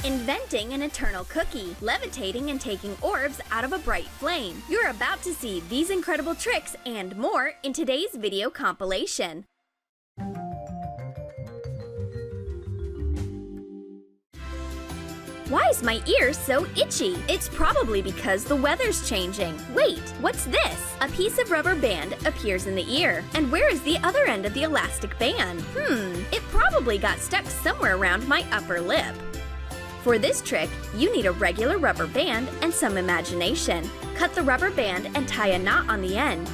inventing an eternal cookie, levitating and taking orbs out of a bright flame. You're about to see these incredible tricks and more in today's video compilation. Why is my ear so itchy? It's probably because the weather's changing. Wait, what's this? A piece of rubber band appears in the ear. And where is the other end of the elastic band? It probably got stuck somewhere around my upper lip. For this trick, you need a regular rubber band and some imagination. Cut the rubber band and tie a knot on the end.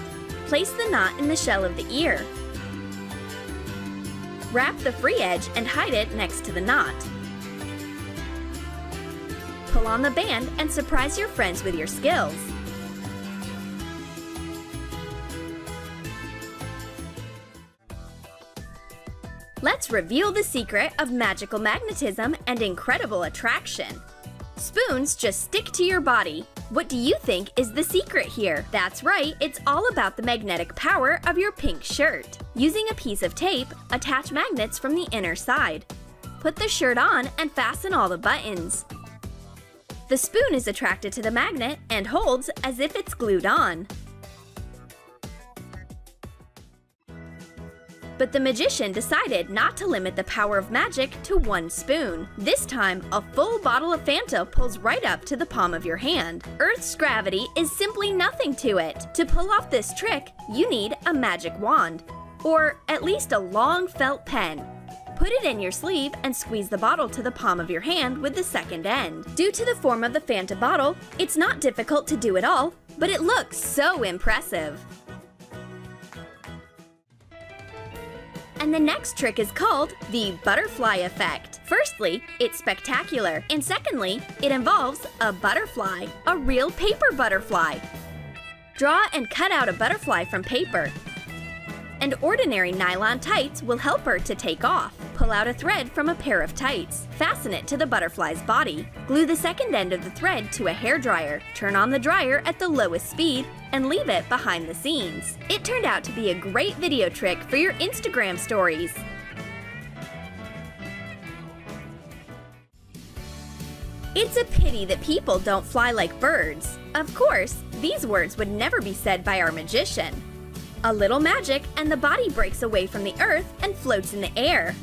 Place the knot in the shell of the ear. Wrap the free edge and hide it next to the knot. Pull on the band and surprise your friends with your skills. Let's reveal the secret of magical magnetism and incredible attraction. Spoons just stick to your body. What do you think is the secret here? That's right, it's all about the magnetic power of your pink shirt. Using a piece of tape, attach magnets from the inner side. Put the shirt on and fasten all the buttons. The spoon is attracted to the magnet and holds as if it's glued on. But the magician decided not to limit the power of magic to one spoon. This time, a full bottle of Fanta pulls right up to the palm of your hand. Earth's gravity is simply nothing to it. To pull off this trick, you need a magic wand, or at least a long felt pen. Put it in your sleeve and squeeze the bottle to the palm of your hand with the second end. Due to the form of the Fanta bottle, it's not difficult to do it all, but it looks so impressive. And the next trick is called the butterfly effect. Firstly, it's spectacular, and secondly, it involves a butterfly, a real paper butterfly. Draw and cut out a butterfly from paper. And ordinary nylon tights will help her to take off. Pull out a thread from a pair of tights. Fasten it to the butterfly's body. Glue the second end of the thread to a hairdryer. Turn on the dryer at the lowest speed and leave it behind the scenes. It turned out to be a great video trick for your Instagram stories. It's a pity that people don't fly like birds. Of course, these words would never be said by our magician. A little magic and the body breaks away from the earth and floats in the air.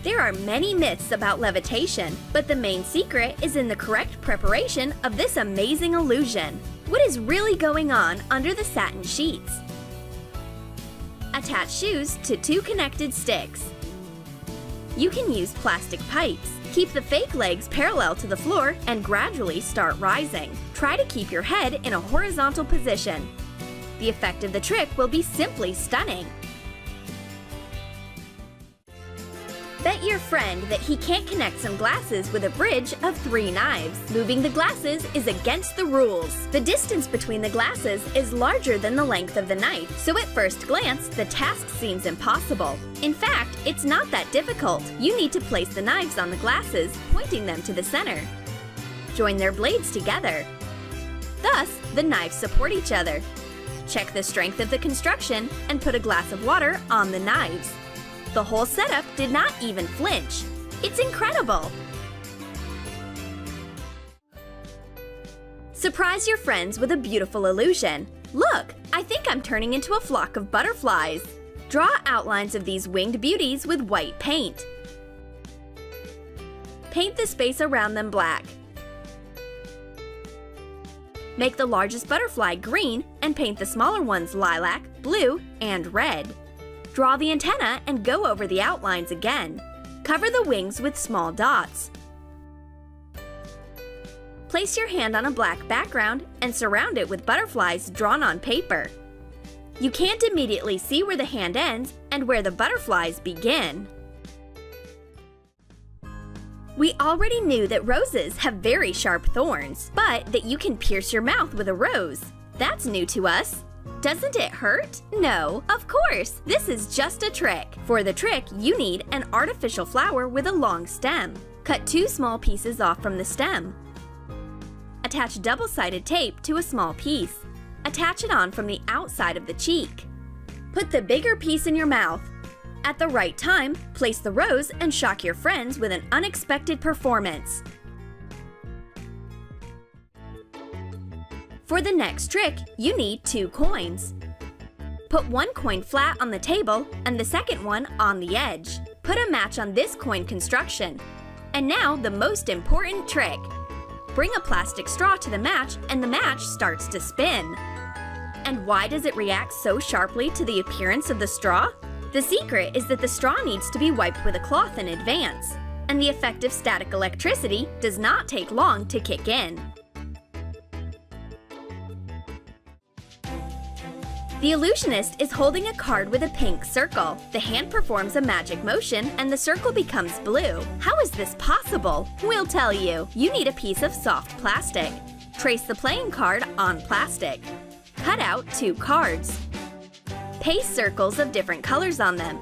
There are many myths about levitation, but the main secret is in the correct preparation of this amazing illusion. What is really going on under the satin sheets? Attach shoes to two connected sticks. You can use plastic pipes. Keep the fake legs parallel to the floor and gradually start rising. Try to keep your head in a horizontal position. The effect of the trick will be simply stunning. Bet your friend that he can't connect some glasses with a bridge of 3 knives. Moving the glasses is against the rules. The distance between the glasses is larger than the length of the knife, so at first glance, the task seems impossible. In fact, it's not that difficult. You need to place the knives on the glasses, pointing them to the center. Join their blades together. Thus, the knives support each other. Check the strength of the construction and put a glass of water on the knives. The whole setup did not even flinch. It's incredible! Surprise your friends with a beautiful illusion. Look, I think I'm turning into a flock of butterflies. Draw outlines of these winged beauties with white paint. Paint the space around them black. Make the largest butterfly green and paint the smaller ones lilac, blue, and red. Draw the antenna and go over the outlines again. Cover the wings with small dots. Place your hand on a black background and surround it with butterflies drawn on paper. You can't immediately see where the hand ends and where the butterflies begin. We already knew that roses have very sharp thorns, but that you can pierce your mouth with a rose. That's new to us. Doesn't it hurt? No, of course. This is just a trick. For the trick, you need an artificial flower with a long stem. Cut 2 small pieces off from the stem. Attach double-sided tape to a small piece. Attach it on from the outside of the cheek. Put the bigger piece in your mouth. At the right time, place the rose and shock your friends with an unexpected performance. For the next trick, you need 2 coins. Put one coin flat on the table and the second one on the edge. Put a match on this coin construction. And now the most important trick. Bring a plastic straw to the match and the match starts to spin. And why does it react so sharply to the appearance of the straw? The secret is that the straw needs to be wiped with a cloth in advance, and the effect of static electricity does not take long to kick in. The illusionist is holding a card with a pink circle. The hand performs a magic motion and the circle becomes blue. How is this possible? We'll tell you. You need a piece of soft plastic. Trace the playing card on plastic. Cut out 2 cards. Paste circles of different colors on them.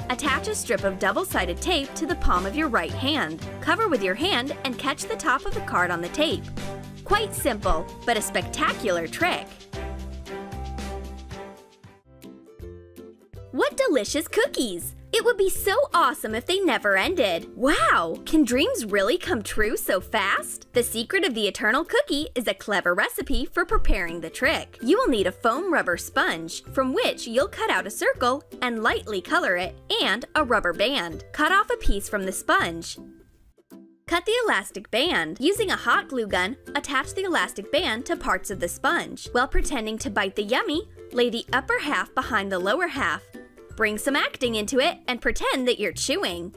Attach a strip of double-sided tape to the palm of your right hand. Cover with your hand and catch the top of the card on the tape. Quite simple, but a spectacular trick. What delicious cookies! It would be so awesome if they never ended. Wow! Can dreams really come true so fast? The secret of the eternal cookie is a clever recipe for preparing the trick. You will need a foam rubber sponge, from which you'll cut out a circle and lightly color it, and a rubber band. Cut off a piece from the sponge. Cut the elastic band. Using a hot glue gun, attach the elastic band to parts of the sponge. While pretending to bite the yummy, lay the upper half behind the lower half. Bring some acting into it and pretend that you're chewing.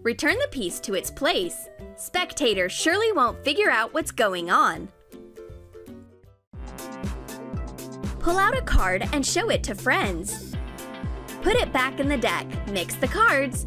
Return the piece to its place. Spectators surely won't figure out what's going on. Pull out a card and show it to friends. Put it back in the deck. Mix the cards.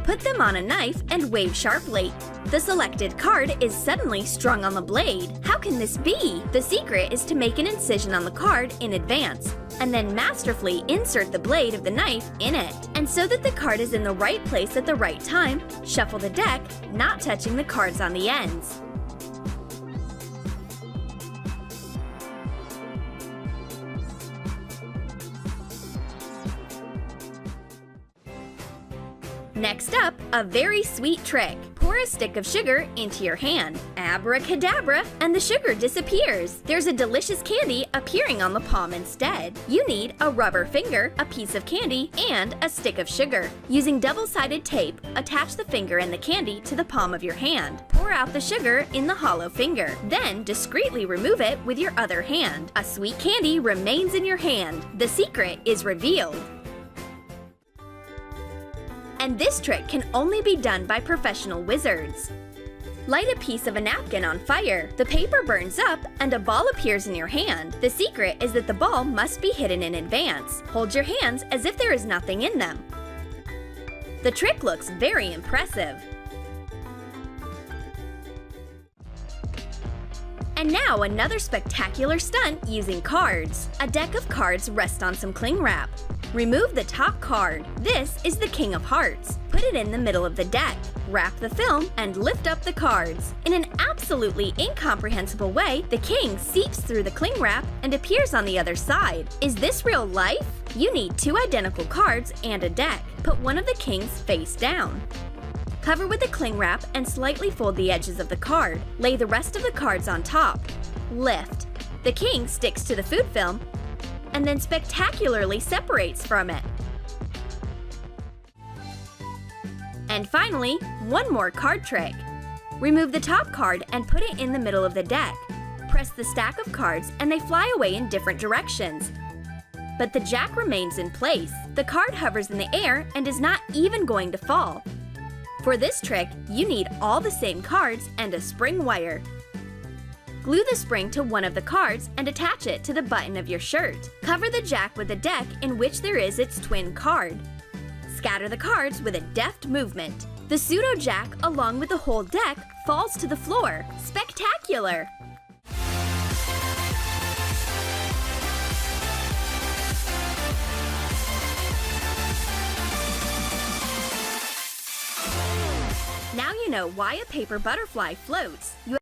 Put them on a knife and wave sharply. The selected card is suddenly strung on the blade. How can this be? The secret is to make an incision on the card in advance, and then masterfully insert the blade of the knife in it. And so that the card is in the right place at the right time, shuffle the deck, not touching the cards on the ends. Next up, a very sweet trick. Pour a stick of sugar into your hand. Abracadabra, and the sugar disappears. There's a delicious candy appearing on the palm instead. You need a rubber finger, a piece of candy, and a stick of sugar. Using double-sided tape, attach the finger and the candy to the palm of your hand. Pour out the sugar in the hollow finger. Then discreetly remove it with your other hand. A sweet candy remains in your hand. The secret is revealed. And this trick can only be done by professional wizards. Light a piece of a napkin on fire. The paper burns up and a ball appears in your hand. The secret is that the ball must be hidden in advance. Hold your hands as if there is nothing in them. The trick looks very impressive. And now another spectacular stunt using cards. A deck of cards rests on some cling wrap. Remove the top card. This is the King of Hearts. Put it in the middle of the deck. Wrap the film and lift up the cards. In an absolutely incomprehensible way, the king seeps through the cling wrap and appears on the other side. Is this real life? You need 2 identical cards and a deck. Put one of the kings face down. Cover with the cling wrap and slightly fold the edges of the card. Lay the rest of the cards on top. Lift. The king sticks to the food film and then spectacularly separates from it. And finally, one more card trick. Remove the top card and put it in the middle of the deck. Press the stack of cards and they fly away in different directions. But the jack remains in place. The card hovers in the air and is not even going to fall. For this trick, you need all the same cards and a spring wire. Glue the spring to one of the cards and attach it to the button of your shirt. Cover the jack with a deck in which there is its twin card. Scatter the cards with a deft movement. The pseudo-jack, along with the whole deck, falls to the floor. Spectacular! Now you know why a paper butterfly floats.